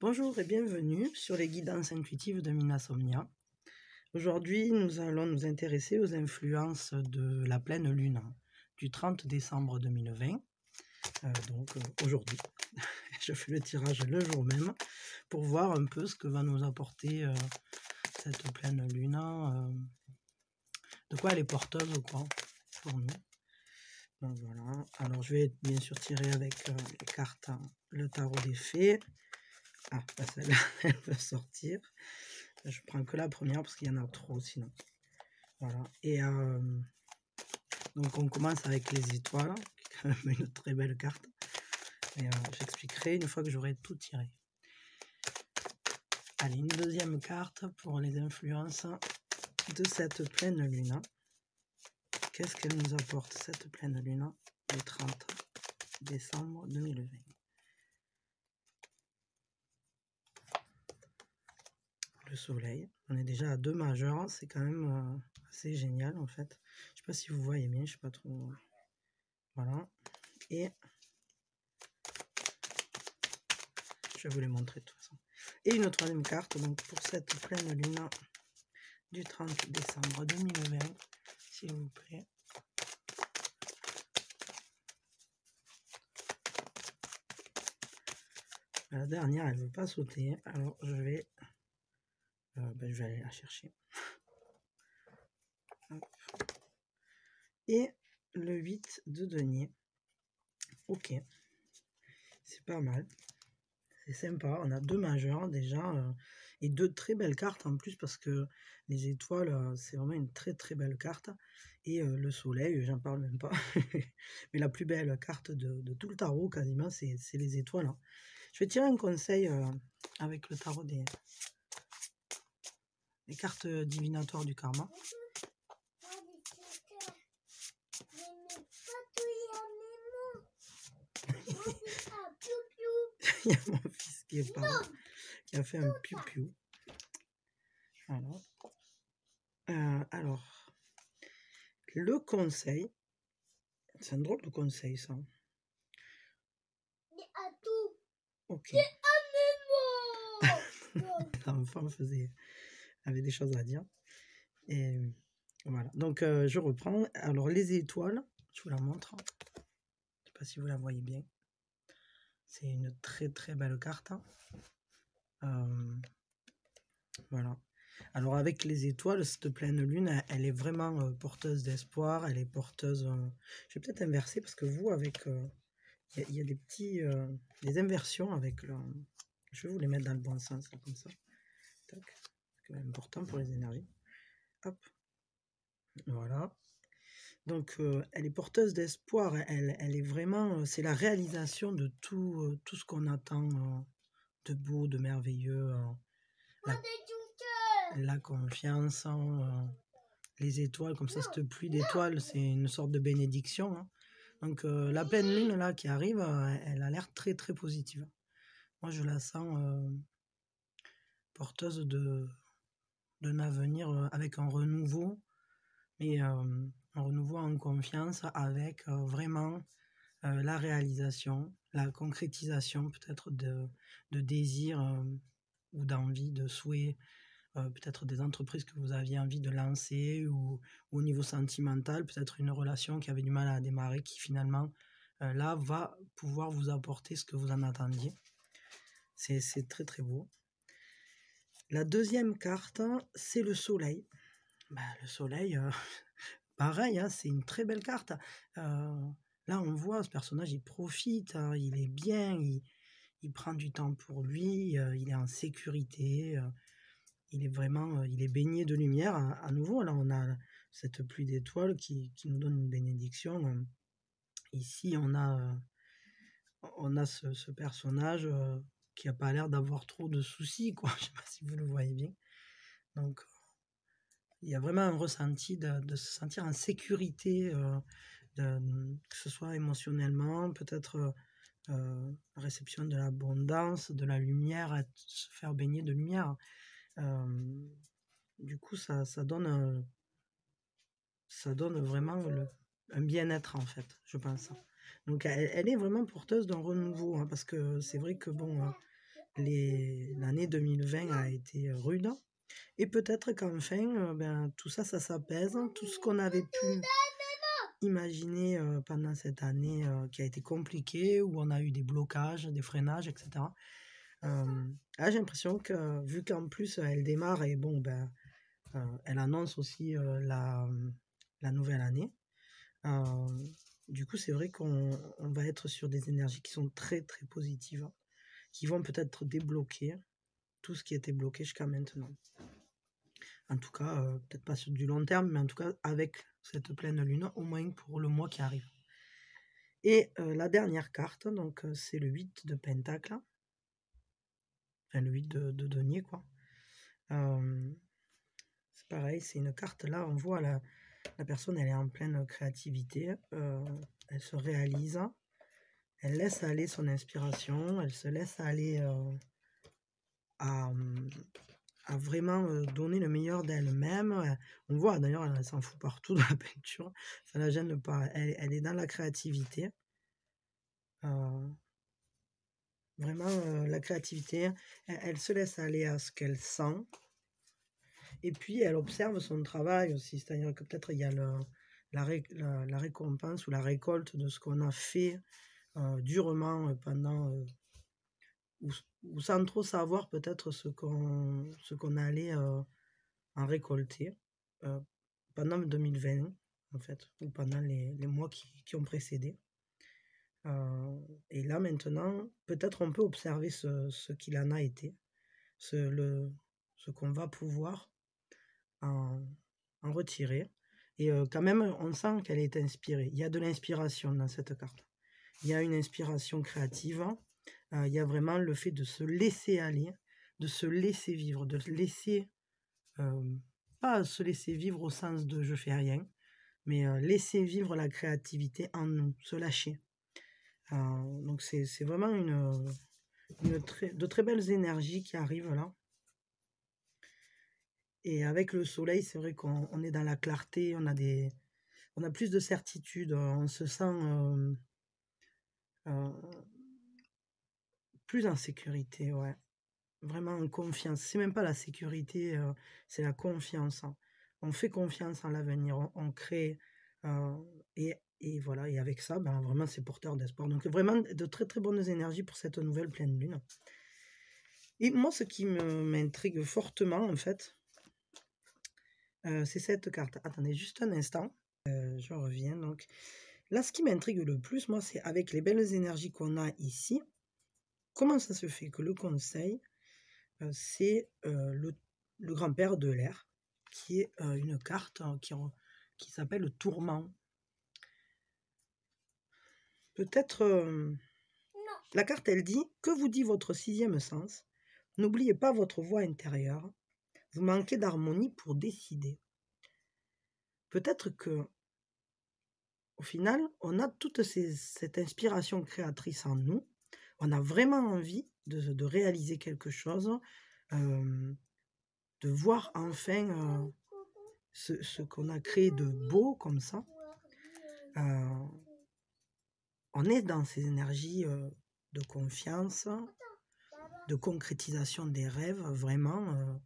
Bonjour et bienvenue sur les guidances intuitives de Minasomnia. Aujourd'hui, nous allons nous intéresser aux influences de la pleine lune du 30 décembre 2020. Aujourd'hui, je fais le tirage le jour même pour voir un peu ce que va nous apporter cette pleine lune, de quoi elle est porteuse quoi, pour nous. Donc voilà, alors je vais bien sûr tirer avec les cartes, le tarot des fées. Ah, celle-là, elle peut sortir. Je prends que la première parce qu'il y en a trop sinon. Voilà. Et donc on commence avec les étoiles, qui est quand même une très belle carte. Et j'expliquerai une fois que j'aurai tout tiré. Allez, une deuxième carte pour les influences de cette pleine lune. Qu'est-ce qu'elle nous apporte cette pleine lune du 30 décembre 2020? Le soleil, on est déjà à 2 majeurs, c'est quand même assez génial en fait. Je sais pas si vous voyez bien, je sais pas trop. Voilà. Et je vais vous les montrer de toute façon. Et une troisième carte donc pour cette pleine lune du 30 décembre 2020, s'il vous plaît. La dernière, elle ne veut pas sauter, alors je vais aller la chercher. Hop. Et le 8 de denier. Ok, c'est pas mal. C'est sympa, on a 2 majeurs déjà, et 2 très belles cartes en plus parce que les étoiles, c'est vraiment une très très belle carte. Et le soleil, j'en parle même pas. Mais la plus belle carte de tout le tarot quasiment, c'est les étoiles. Hein. Je vais tirer un conseil avec le tarot des cartes divinatoires du karma. Il y a mon fils qui est parti, qui a fait un piou-piou. Alors, le conseil, c'est un drôle de conseil ça. Ok. L'enfant avait des choses à dire. Et voilà. Donc je reprends. Alors les étoiles, je vous la montre. Je ne sais pas si vous la voyez bien. C'est une très très belle carte. Voilà. Alors avec les étoiles, cette pleine lune, elle est vraiment porteuse d'espoir. Elle est porteuse. Je vais peut-être inverser parce que vous, avec il y a des petits des inversions avec le. Je vais vous les mettre dans le bon sens là, comme ça. Tac. C'est quand même important pour les énergies. Hop. Voilà. Donc, elle est porteuse d'espoir. Elle est vraiment. C'est la réalisation de tout ce qu'on attend de beau, de merveilleux. La confiance, les étoiles, comme ça, cette pluie d'étoiles, c'est une sorte de bénédiction. Hein. Donc, la pleine lune là qui arrive, elle a l'air très très positive. Moi, je la sens porteuse d'un avenir avec un renouveau, mais un renouveau en confiance avec vraiment la réalisation, la concrétisation peut-être de désirs ou d'envie, de souhaits, peut-être des entreprises que vous aviez envie de lancer ou au niveau sentimental, peut-être une relation qui avait du mal à démarrer qui finalement là va pouvoir vous apporter ce que vous en attendiez. C'est très très beau. La deuxième carte, c'est le soleil. Le soleil, pareil, hein, c'est une très belle carte. Là, on voit ce personnage, il profite, hein, il est bien, il prend du temps pour lui, il est en sécurité, il est vraiment, il est baigné de lumière. À nouveau, là, on a cette pluie d'étoiles qui nous donne une bénédiction. Ici, on a ce personnage qui n'a pas l'air d'avoir trop de soucis, quoi. Je ne sais pas si vous le voyez bien. Donc, il y a vraiment un ressenti de se sentir en sécurité, que ce soit émotionnellement, peut-être la réception de l'abondance, de la lumière, se faire baigner de lumière. Du coup, ça donne vraiment un bien-être, en fait, je pense. Donc, elle est vraiment porteuse d'un renouveau, hein, parce que c'est vrai que, bon, l'année 2020 a été rude. Et peut-être qu'enfin, tout ça, ça s'apaise. Tout ce qu'on avait pu imaginer pendant cette année qui a été compliquée, où on a eu des blocages, des freinages, etc. J'ai l'impression que, vu qu'en plus elle démarre et bon, elle annonce aussi la nouvelle année, du coup, c'est vrai qu'on va être sur des énergies qui sont très, très positives, qui vont peut-être débloquer tout ce qui était bloqué jusqu'à maintenant. En tout cas, peut-être pas sur du long terme, mais en tout cas avec cette pleine lune, au moins pour le mois qui arrive. Et la dernière carte, donc c'est le 8 de Pentacle, enfin le 8 de denier, quoi. C'est pareil, c'est une carte, là, on voit la personne, elle est en pleine créativité, elle se réalise, elle laisse aller son inspiration, elle se laisse aller à vraiment donner le meilleur d'elle-même. On voit d'ailleurs, elle s'en fout partout dans la peinture, ça la gêne pas, elle est dans la créativité. Vraiment, la créativité, elle se laisse aller à ce qu'elle sent. Et puis, elle observe son travail aussi, c'est-à-dire que peut-être il y a la récompense ou la récolte de ce qu'on a fait durement pendant, ou sans trop savoir peut-être ce qu'on allait en récolter pendant 2020, en fait, ou pendant les mois qui ont précédé. Et là, maintenant, peut-être on peut observer ce qu'il en a été, ce qu'on va pouvoir en retirer. Et quand même, on sent qu'elle est inspirée. Il y a de l'inspiration dans cette carte. Il y a une inspiration créative. Il y a vraiment le fait de se laisser aller, de se laisser vivre, de laisser... pas se laisser vivre au sens de je fais rien, mais laisser vivre la créativité en nous, se lâcher. Donc c'est vraiment de très belles énergies qui arrivent là. Et avec le soleil, c'est vrai qu'on est dans la clarté, on a plus de certitude, on se sent plus en sécurité, ouais. Vraiment en confiance. C'est même pas la sécurité, c'est la confiance. On fait confiance en l'avenir, on crée. Et voilà, et avec ça, vraiment, c'est porteur d'espoir. Donc vraiment de très très bonnes énergies pour cette nouvelle pleine lune. Et moi, ce qui m'intrigue fortement, en fait, c'est cette carte. Attendez juste un instant. Je reviens. Donc là, ce qui m'intrigue le plus, moi, c'est avec les belles énergies qu'on a ici, comment ça se fait que le conseil, c'est le grand-père de l'air, qui est une carte qui s'appelle Tourment. Peut-être... la carte, elle dit « Que vous dit votre sixième sens? N'oubliez pas votre voix intérieure. Vous manquez d'harmonie pour décider. » Peut-être que, au final, on a toute cette inspiration créatrice en nous. On a vraiment envie de réaliser quelque chose, de voir enfin ce qu'on a créé de beau comme ça. On est dans ces énergies de confiance, de concrétisation des rêves, vraiment.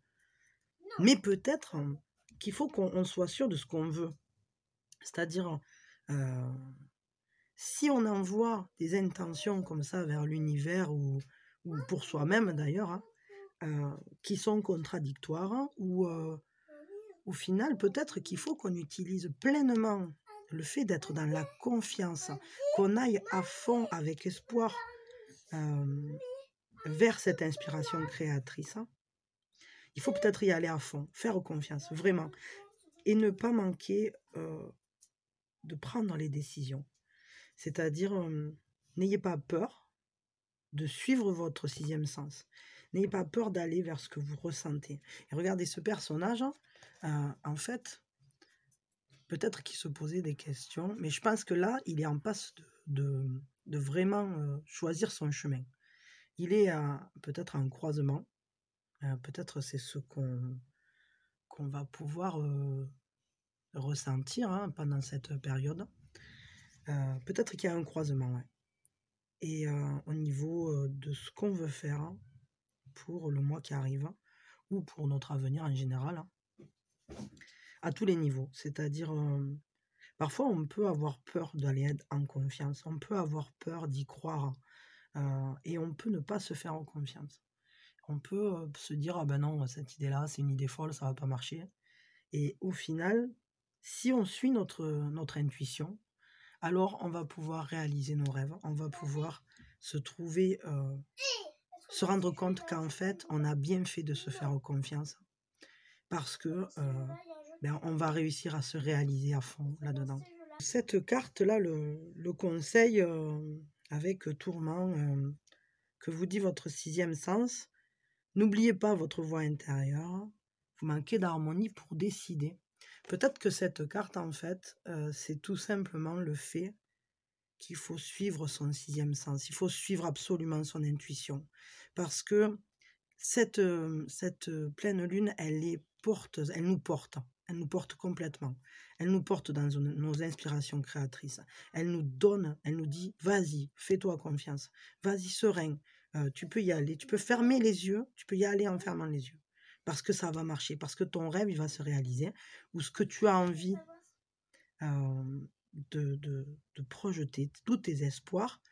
Mais peut-être qu'il faut qu'on soit sûr de ce qu'on veut. C'est-à-dire, si on envoie des intentions comme ça vers l'univers ou pour soi-même d'ailleurs, qui sont contradictoires, ou au final, peut-être qu'il faut qu'on utilise pleinement le fait d'être dans la confiance, qu'on aille à fond avec espoir vers cette inspiration créatrice. Il faut peut-être y aller à fond, faire confiance, vraiment, et ne pas manquer de prendre les décisions. C'est-à-dire, n'ayez pas peur de suivre votre sixième sens. N'ayez pas peur d'aller vers ce que vous ressentez. Et regardez ce personnage, en fait, peut-être qu'il se posait des questions, mais je pense que là, il est en passe de vraiment choisir son chemin. Il est peut-être à un croisement. Peut-être c'est ce qu'on va pouvoir ressentir pendant cette période. Peut-être qu'il y a un croisement, ouais. Et au niveau de ce qu'on veut faire, pour le mois qui arrive ou pour notre avenir en général, à tous les niveaux. C'est-à-dire, parfois on peut avoir peur d'aller en confiance, on peut avoir peur d'y croire et on peut ne pas se faire confiance. On peut se dire, ah ben non, cette idée-là, c'est une idée folle, ça va pas marcher. Et au final, si on suit notre intuition, alors on va pouvoir réaliser nos rêves, on va pouvoir se trouver, se rendre compte qu'en fait, on a bien fait de se faire confiance parce que on va réussir à se réaliser à fond là-dedans. Cette carte-là, le conseil avec tourment que vous dit votre sixième sens, n'oubliez pas votre voix intérieure, vous manquez d'harmonie pour décider. Peut-être que cette carte, en fait, c'est tout simplement le fait qu'il faut suivre son sixième sens, il faut suivre absolument son intuition. Parce que cette pleine lune, elle est porteuse, elle nous porte complètement. Elle nous porte dans nos inspirations créatrices. Elle nous donne, elle nous dit, vas-y, fais-toi confiance, vas-y serein, tu peux y aller, tu peux fermer les yeux, tu peux y aller en fermant les yeux. Parce que ça va marcher, parce que ton rêve, il va se réaliser, ou ce que tu as envie de projeter, tous tes espoirs,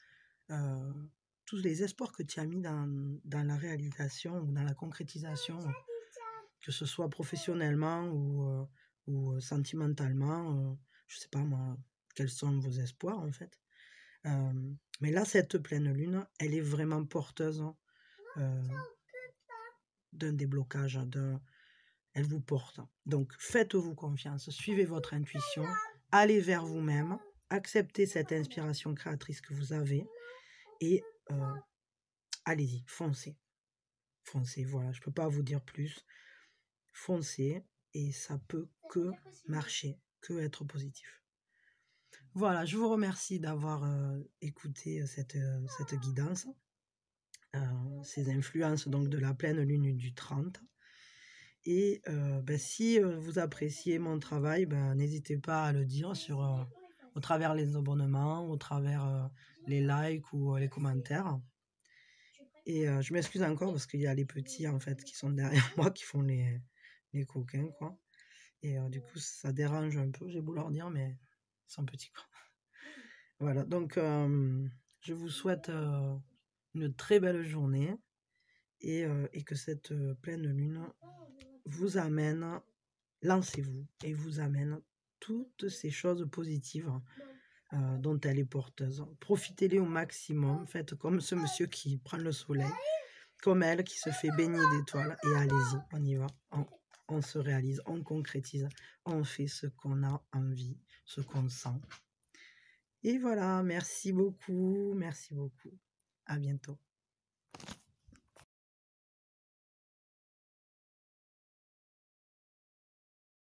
tous les espoirs que tu as mis dans la réalisation ou dans la concrétisation, que ce soit professionnellement ou sentimentalement, je ne sais pas moi, quels sont vos espoirs en fait. Mais là, cette pleine lune, elle est vraiment porteuse d'un déblocage, elle vous porte. Donc, faites-vous confiance, suivez votre intuition, allez vers vous-même, acceptez cette inspiration créatrice que vous avez et allez-y, foncez. Foncez, voilà, je ne peux pas vous dire plus. Foncez et ça peut que marcher, que être positif. Voilà, je vous remercie d'avoir écouté cette guidance, ces influences donc de la pleine lune du 30. Et si vous appréciez mon travail, n'hésitez pas à le dire au travers les abonnements, au travers les likes ou les commentaires. Et je m'excuse encore parce qu'il y a les petits en fait qui sont derrière moi qui font les coquins quoi. Et du coup ça dérange un peu, j'ai beau leur dire mais ils sont petits quoi. Voilà, donc je vous souhaite une très belle journée et que cette pleine lune vous amène, lancez-vous et vous amène toutes ces choses positives dont elle est porteuse. Profitez-les au maximum, faites comme ce monsieur qui prend le soleil, comme elle qui se fait baigner d'étoiles et allez-y, on y va, on se réalise, on concrétise, on fait ce qu'on a envie, ce qu'on sent. Et voilà, merci beaucoup, à bientôt.